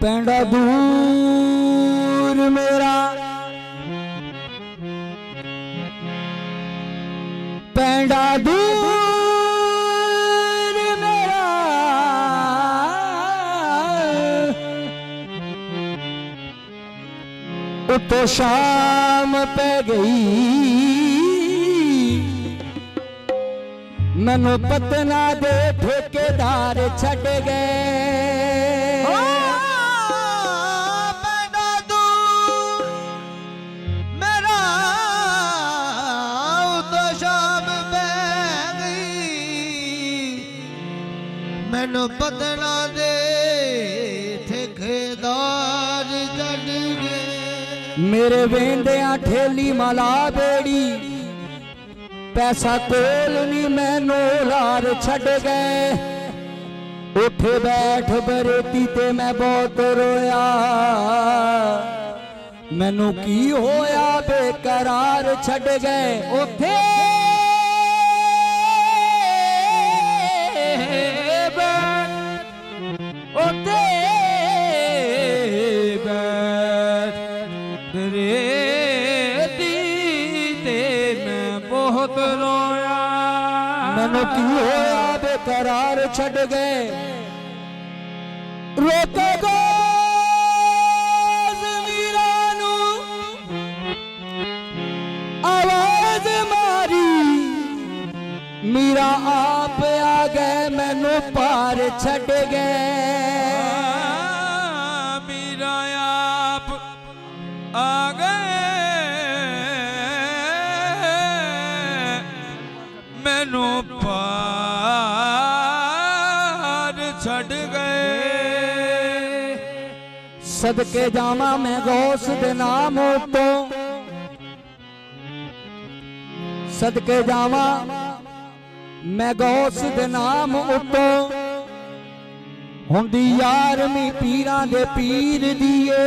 पेंडा दूर मेरा पेंडा दूर मेरा उतो शाम पै गई मैनू पतना दे ठेकेदार छड़ गए मैनू पतना दे ठेकेदार छड़ गए मेरे वेंदिया ठेली मला बेड़ी पैसा कोल नी मैनू लार छड़ गए उठ बैठ बरेती ते मैं बहुत रोया मैनू की होया बेकरार छड़ गए उठे बहुत रोया मैनू की होया बेकरार छड़ गए रोके गो ज़मीरानू आवाज मारी मीरा आप आ गए मैनू पार छड़ गए मीरा आप आ गए मैनू पार छड़ गए सदके जावा मैं गौस दे नाम तो सदके जावा मैं गौस दे नाम उतो हुंदी यारवीं पीरां दे पीर दिए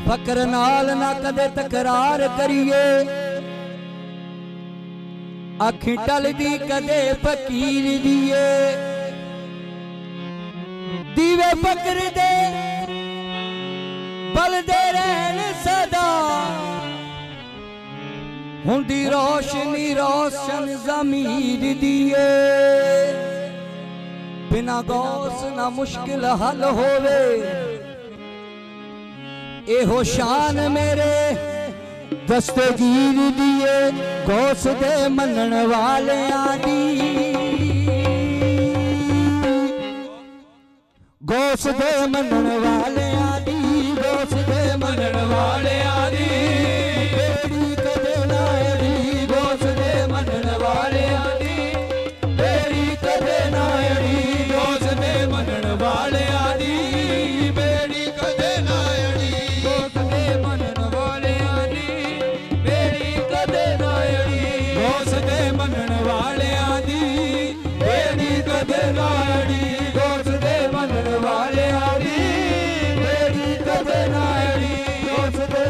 फकर नाल ना कदे तकरार करिए अखी टलदी कदे फकीर दिए दीवे फकर दे बलदे रहन सदा हुंदी रोशनी रोशन ज़मीर दिए बिना गौस ना मुश्किल हल होवे एहो शान मेरे दस्तगीर दिए गौस दे मनन वालियां दी गौस दे मनन वालियां दी गौस दे मनन वालियां दी बेड़ी कदे ना अड़ी गौस दे मनन वालियां दी बेड़ी कदे ना अड़ी गौस दे मनन वालियां दी बेड़ी कदे ना मनन वालियां दी बेड़ी कदे नाड़ी गौस दे मनन वालियां दी बेड़ी कदे नाड़ी गौस दे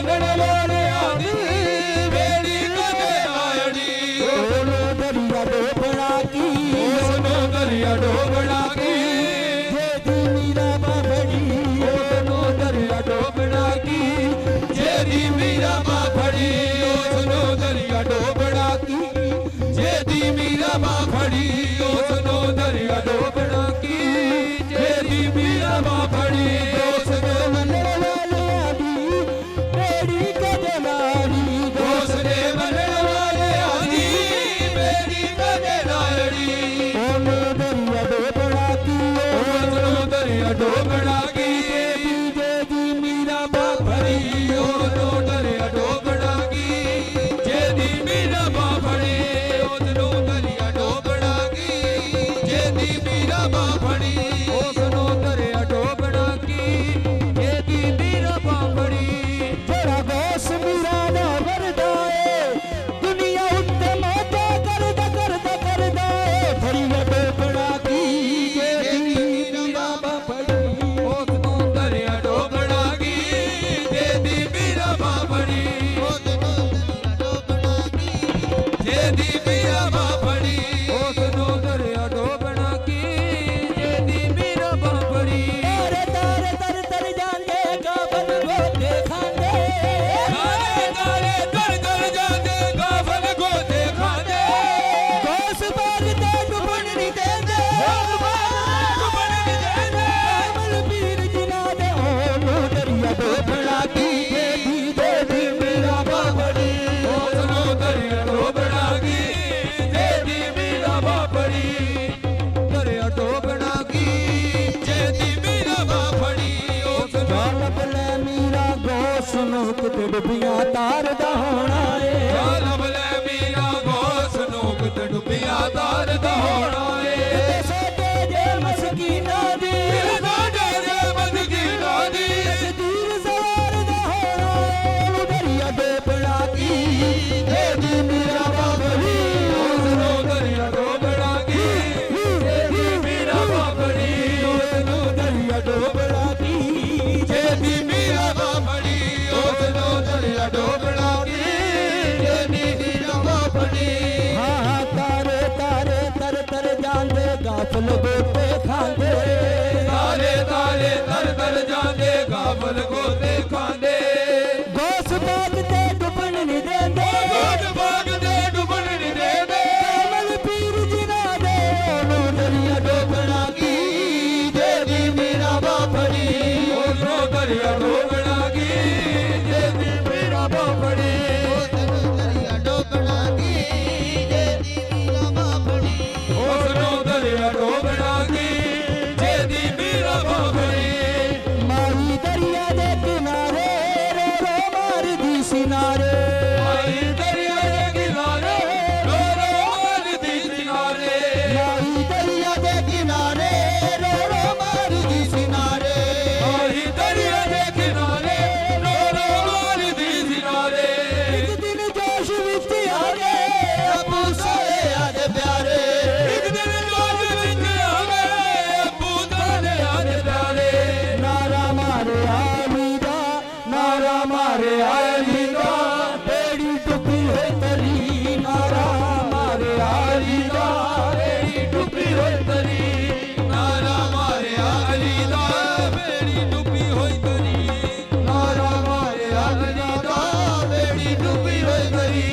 ਮੰਨਣ ਵਾਲਿਆਂ ਦੀ ਬੇੜੀ ਕਦੇ ਨਾ ਅੜੀ ਉਹਨੂੰ ਦਰਿਆ ਡੋਬਣਾ ਕੀ ਉਸ ਨੂੰ ਦਰਿਆ ਡੋਬਣਾ ਕੀ ਜਿਹਦੀ ਮੀਰਾ ਬਾਬੜੀ ਉਸ ਨੂੰ ਦਰਿਆ ਡੋਬਣਾ ਕੀ ਜਿਹਦੀ ਮੀਰਾ ਮਾਂ ਫੜੀ ਉਸ ਨੂੰ ਦਰਿਆ ਡੋਬਣਾ ਕੀ ਜਿਹਦੀ ਮੀਰਾ ਮਾਂ ਫੜੀ ਉਸ ਨੂੰ ਦਰਿਆ ਡੋਬਣਾ ਕੀ ਜਿਹਦੀ ਮੀਰਾ ਮਾਂ ਫੜੀ ਉਸ ਨੂੰ ਮੰਨਣ ਵਾਲਿਆਂ ਦੀ ਬੇੜੀ ਕਦੇ ਨਾ ਅੜੀ ਉਸ ਦੇ ਮੰਨਣ ਵਾਲਿਆਂ ਦੀ ਬੇੜੀ ਕਦੇ ਨਾ ਅੜੀ ਉਹਨੂੰ ਦਰਿਆ ਡੋਬਣਾ ਕੀ ਉਸ ਨੂੰ ਦਰਿਆ ਡੋਬਣਾ ਕੀ ਜਿਹਦੀ ਮੀਰਾ ਬਾਬੜੀ ਉਸ ਨੂੰ ਦਰਿਆ ਡੋਬਣਾ ਕੀ ਜਿਹਦੀ ਮੀਰਾ ਮਾਂ ਫੜੀ ਉਸ ਨੂੰ ਦਰਿਆ ਡੋਬਣਾ ਕੀ ਜਿਹਦੀ ਮੀਰਾ ਮਾਂ ਫੜੀ ਉਸ ਨੂੰ ਦਰਿਆ ਡੋਬਣਾ ਕੀ ਜਿਹਦੀ ਮੀਰਾ ਮਾਂ ਫੜੀ ਜਿਹੜਾ ਗੋਸ ਮੀਰਾ ਦਾ ਵਰਦਾ ਏ ਦੁਨੀਆ ਉੱਤੇ ਮੋਟਾ ਕਰਦਾ ਏ ਦਰਿਆ ਡੋਬਣਾ ਕੀ ਜਿਹਦੀ ਮੀਰਾ ਬਾਬੜੀ ਉਸ ਨੂੰ ਦਰਿਆ ਡੋਬਣਾ ਕੀ ਜਿਹਦੀ ਮੀਰਾ ਮਾਂ ਫੜੀ ਉਸ ਨੂੰ ਦਰਿਆ ਡੋਬਣਾ ਕੀ ਜਿਹਦੀ ਮੀਰਾ ਮਾਂ ਫੜੀ ਉਸ ਨੂੰ ਦਰਿਆ ਡੋਬਣਾ ਕੀ ਜਿਹਦੀ ਮੀਰਾ ਮਾਂ ਫੜੀ ਤਾਰੇ ਤਾਰੇ ਤਰ ਜਾਂਦੇ ਕਾਬਲ ਗੋਤੇ ਖਾਂਦੇ ਤਾਰੇ ਤਾਰੇ ਦਰ ਜਾਂਦੇ ਗਾਫਲ ਗੋਤੇ ਖਾਂਦੇ ਗੋਸ ਬਾਗ ਤੇ ਡੁੱਬਣ ਨਹੀਂ ਦਿੰਦੇ ਡੁੱਬਣ ਨਹੀਂ ਦਿੰਦੇ ਕਮਲ ਪੀਰ ਜਿਨ੍ਹਾਂ ਦੇ ਉਹਨੂੰ ਦਰਿਆ ਡੋਬਣਾ ਕੀ ਜਿਹਦੀ ਮੀਰਾ ਬਾਬੜੀ ਉਸ ਨੂੰ ਦਰਿਆ ਡੋਬਣਾ ਕੀ ਜਿਹਦੀ ਮੀਰਾ ਮਾਂ ਫੜੀ ਦਰਿਆ ਡੋਬਣਾ ਕੀ ਜਿਹਦੀ ਮੀਰਾ ਮਾਂ ਫੜੀ ਉਸ ਨੂੰ ਲੱਭ ਲੈ ਮੀਰਾ ਗੋਸ ਨੂੰ ਕਿਤੇ ਡੁੱਬੀਆਂ ਤਾਰਦਾ ਹੋਣਾ ਏ ਲੱਭ ਲੈ ਮੀਰਾ ਗੋਸ ਨੂੰ ਕਿਤੇ ਡੁੱਬਿਆ ਤਾਰਦਾ ਹੋਣਾ ਏ ਸਾਡੇ ਜੇ ਮਸਕੀਨਾਂ ਦੀ ਸਾਡੇ ਦੇ ਮਦਗੀਰਾਂ ਦੀ ਤਕਦੀਰ ਸਵਾਰ ਦਾ ਹੋਣਾ ਏ ਦਰਿਆ ਡੋਬਣਾ ਕੀ ਜਿਹਦੀ ਮੀਰਾ ਬਾਬੜੀ ਉਸ ਨੂੰ ਦਰਿਆ ਡੋਬਣਾ ਕੀ ਜਿਹਦੀ ਮੀਰਾ ਮਾਂ ਫੜੀ ਉਸ ਨੂੰ ਦਰਿਆ ਡੋਬਣਾ ਕੀ ਜਿਹਦੀ ਮੀਰਾ ਮਾਂ ਫੜੀ ਉਸ ਨੂੰ ਦਰਿਆ ਡੋਬਣਾ ਕੀ ਜਿਹਦੀ ਮੀਰਾ ਮਾਂ ਫੜੀ ਹਾਂ ਤਾਰੇ ਤਾਰੇ ਤਰ ਜਾਂਦੇ ਗਾਫਲ ਗੋਤੇ ਖਾਂਦੇ ਤਾਰੇ ਤਾਰੇ ਤਰ ਜਾਂਦੇ ਗਾਫਲ ਗੋਤੇ ਖਾਂਦੇ ਗੋਸ ਬਾਗ ਤੇ ਡੁੱਬਣ ਨਹੀਂ ਦਿੰਦੇ ਗੋਡ ਬਾਗ ਦੇ ਡੁੱਬਣ ਨਹੀਂ ਦੇਦੇ ਕਮਲ ਪੀਰ ਜਿਨ੍ਹਾਂ ਦੇ ਉਹਨੂੰ ਦਰਿਆ ਡੋਬਣਾ ਕੀ ਜਿਹਦੀ ਮੀਰਾ ਬਾਬੜੀ ਉਸ ਨੂੰ ਦਰਿਆ ਡੋਬਣਾ ਕੀ ਜਿਹਦੀ ਮੀਰਾ ਮਾਂ ਫੜੀ ਉਸ ਨੂੰ ਦਰਿਆ ਡੋਬਣਾ ਕੀ ਜਿਹਦੀ ਮੀਰਾ ਮਾਂ ਫੜੀ ਮਾਈ ਦਰਿਆ ਦੇ ਕਿਨਾਰੇ ਰੋ ਰੋ ਮਾਰਦੀ ਸਿਨਾਰੇ ਮਾਈ ਦਰਿਆ ਦੇ ਕਿਨਾਰੇ ਰੋ ਰੋ ਮਾਰਦੀ ਸਿਨਾਰੇ ਮਾਈ ਦਰਿਆ ਦੇ ਕਿਨਾਰੇ ਰੋ ਰੋ ਮਾਰਦੀ ਸਿਨਾਰੇ ਮਾਈ ਦਰਿਆ ਦੇ ਕਿਨਾਰੇ ਰੋ ਰੋ ਮਾਰਦੀ ਸਿਨਾਰੇ ਇੱਕ ਦਿਨ ਜੋਸ਼ ਵਿੱਚ ਆ ਗਏ ਅਬੂ ਸੋਇਆ ਦੇ ਪਿਆਰੇ ਇੱਕ ਦਿਨ ਜੋਸ਼ ਵਿੱਚ ਆ ਗਏ ਅੱਬੂ ਤਾਲਿਆਂ ਦੇ ਪਿਆਰੇ ਨਾਰਾ ਮਾਰਿਆ ਅਲੀ ਦਾ ਨਾਰਾ ਮਾਰਿਆ ਅਲੀ ਦਾ ਬੇੜੀ ਡੁੱਬੀ ਹੋਈ ਤਰੀ ਨਾਰਾ ਮਾਰਿਆ ਅਲੀ ਦਾ ਬੇੜੀ ਡੁੱਬੀ ਹੋਈ ਤਰੀ ਨਾਰਾ ਮਾਰਿਆ ਅਲੀ ਦਾ ਬੇੜੀ ਡੁੱਬੀ ਹੋਈ ਤਰੀ ਨਾਰਾ ਮਾਰਿਆ ਅਲੀ ਦਾ ਬੇੜੀ ਡੁੱਬੀ ਹੋਈ ਤਰੀ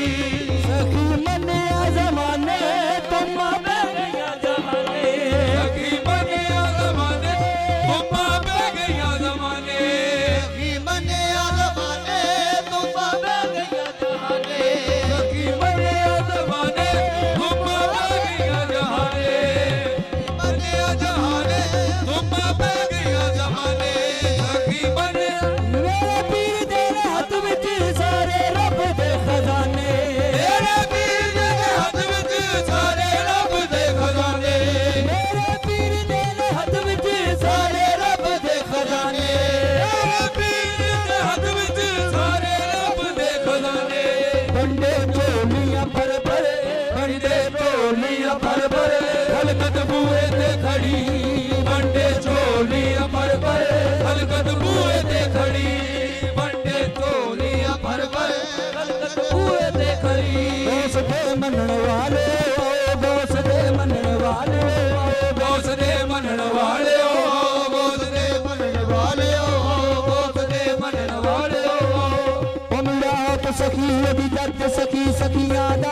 ਸਖੀ ਮੰਨਿਆ ਜ਼ਮਾਨੇ ਤੁਮਾਂ ਬਹਿ ਗਈਆਂ ਜਹਾਨੇ ਸਖੀ ਮੰਨਿਆ ਜ਼ਮਾਨੇ ਤੁਮਾਂ ਬਹਿ ਗਈਆਂ ਜ਼ਮਾਨੇ ਸਖੀ ਮੰਨਿਆ ਜ਼ਮਾਨੇ ਤੁਮਾਂ ਬਹਿ ਗਈਆਂ ਜਹਾਨੇ ਸਖੀ ਮੰਨਿਆ ਜ਼ਮਾਨੇ ਤੁਮਾਂ ਬਹਿ ਗਈਆਂ ਜਹਾਨੇ ਮੰਨਿਆ ਜਹਾਨੇ ਤੁਮਾਂ ਬਹਿ ਗਈਆਂ ਜਹਾਨੇ ਸਖੀ ਮੰਨਿਆ ਮੇਰੇ ਪੀਰ ਦੇ ਹੱਥ ਵਿੱਚ ਸਾਰੇ ਰੱਬ ਦੇ ਖਜ਼ਾਨੇ ਤੇਰੇ ਪੀਰ ਦੇ ਹੱਥ ਵਿੱਚ ਸਾਰੇ ਰੱਬ ਦੇ ਖਜ਼ਾਨੇ ਮੇਰੇ ਪੀਰ ਦੇ ਹੱਥ ਵਿੱਚ ਸਾਰੇ ਰੱਬ ਦੇ ਖਜ਼ਾਨੇ ਤੇਰੇ ਪੀਰ ਦੇ ਹੱਥ ਵਿੱਚ ਸਾਰੇ ਰੱਬ ਦੇ ਖਜ਼ਾਨੇ ਬੰਦੇ ਝੋਲੀਆਂ ਪਰ ਬੰਦੇ ਝੋਲੀਆਂ ਪਰ ਹਲਕਤ ਬੂਏ ਤੇ ਖੜੀ ਵੰਡੇ ਝੋਲੀਆਂ ਪਰ ਹਲਕਤ ਬੂਏ ਤੇ ਖੜੀ ਵੰਡੇ ਝੋਲੀਆਂ ਮੰਨਣ ਵਾਲਿਓ ਗੌਸ ਦੇ ਮੰਨਣ ਵਾਲਿਓ ਗੌਸ ਦੇ ਮੰਨਣ ਵਾਲਿਓ ਗੌਸ ਦੇ ਮੰਨਣ ਵਾਲਿਓ ਗੌਸ ਦੇ ਮੰਨਣ ਵਾਲਿਓ ਉਹ ਮੇਰਾ ਆਪ ਸਖੀ ਉਹਦੀ ਜੱਟ ਸਖੀ ਸਖੀਆਂ ਦਾ